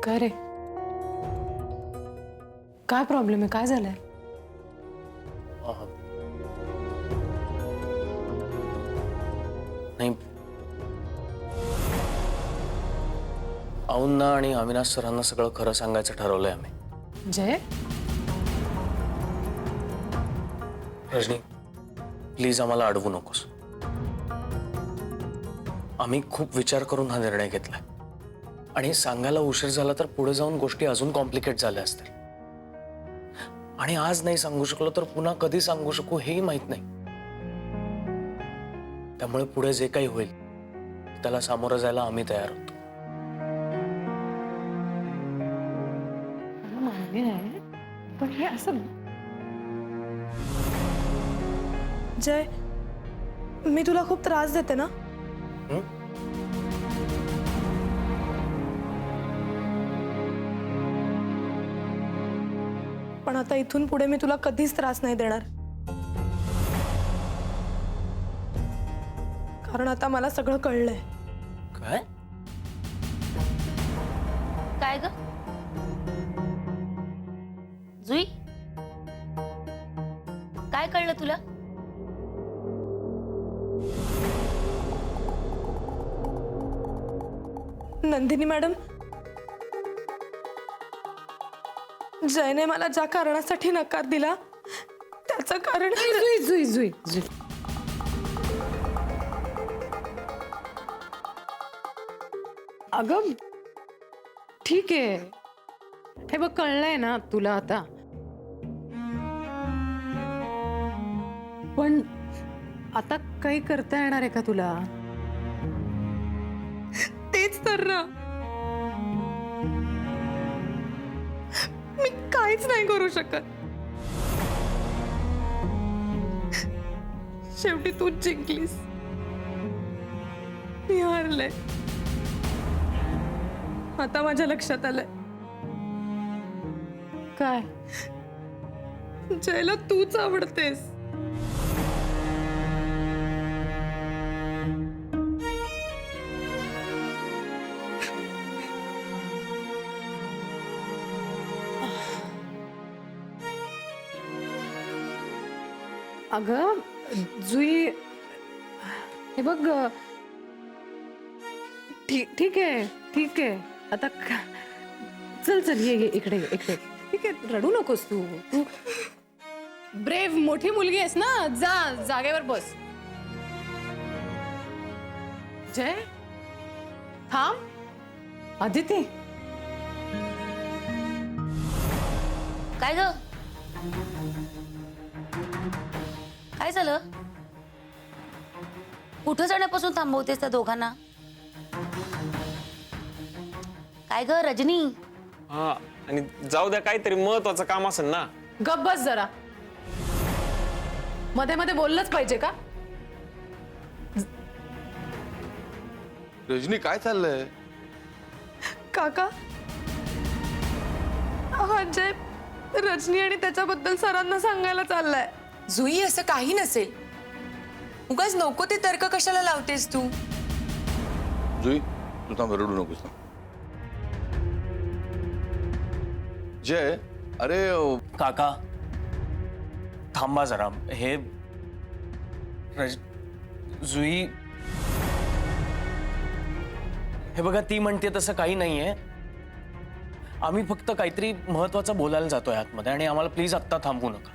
काय रे? काय प्रॉब्लेम आहे? काय झालंय? नाही, औन्ना आणि अविनाश सरांना सगळं खरं सांगायचं ठरवलंय आम्ही. जय, रजनी, प्लीज आम्हाला अडवू नकोस. आम्ही खूप विचार करून हा निर्णय घेतलाय आणि सांगायला उशीर झाला तर पुढे जाऊन गोष्टी अजून कॉम्प्लिकेट झाल्या असतील. आणि आज नाही सांगू शकलो तर पुन्हा कधी सांगू शकू हेही माहित नाही. त्यामुळे पुढे जे काही होईल त्याला सामोरं जायला आम्ही तयार होतो. मला मान्य आहे, पण हे असं. जय, मी तुला खूप त्रास देते ना? पण आता इथून पुढे मी तुला कधीच त्रास नाही देणार, कारण आता मला सगळं कळलंय. काय? काय ग जुई, काय कळलं तुला? नंदिनी मॅडम, जयने मला ज्या कारणासाठी नकार दिला त्याचं कारण जुई जुई जुई जुई, अगं ठीक आहे, हे बघ कळलंय ना तुला आता. पण आता काही करता येणार आहे का तुला? तेच तर ना, मी काहीच नाही करू शकत. शेवटी तूच जिंकलीस, मी हारले. आता माझ्या लक्षात आलंय, काय? जयला तूच आवडतेस. अगं जुई, हे बघ, ठीक आहे, ठीक आहे. आता चल चल, ये इकडे इकडे. ठीक आहे, रडू नकोस तू. तू ब्रेव मोठी मुलगी आहेस ना, जा जागेवर बस. जय, थांब. अदिती, काय ग, काय झालं? कुठं जाण्यापासून थांबवतेस त्या दोघांना? काय ग रजनी? हा, आणि जाऊ द्या, काहीतरी महत्वाचं काम असेल ना. गप्प बस जरा. मध्ये मध्ये बोललंच पाहिजे का? रजनी, काय चाललंय? काका, हा जय रजनी आणि त्याच्याबद्दल सरांना सांगायला चाललाय. जुई, असं काही नसेल. उगाच नको ते तर्क कशाला लावतेस तू? जुई, तू थांब, रडू नकोस ना. जय, अरे काका थांबा जरा. हे जुई, हे बघा, ती म्हणते तसं काही नाहीये. आम्ही फक्त काहीतरी महत्वाचं बोलायला जातोय आतमध्ये आणि आम्हाला प्लीज आत्ता थांबवू नका.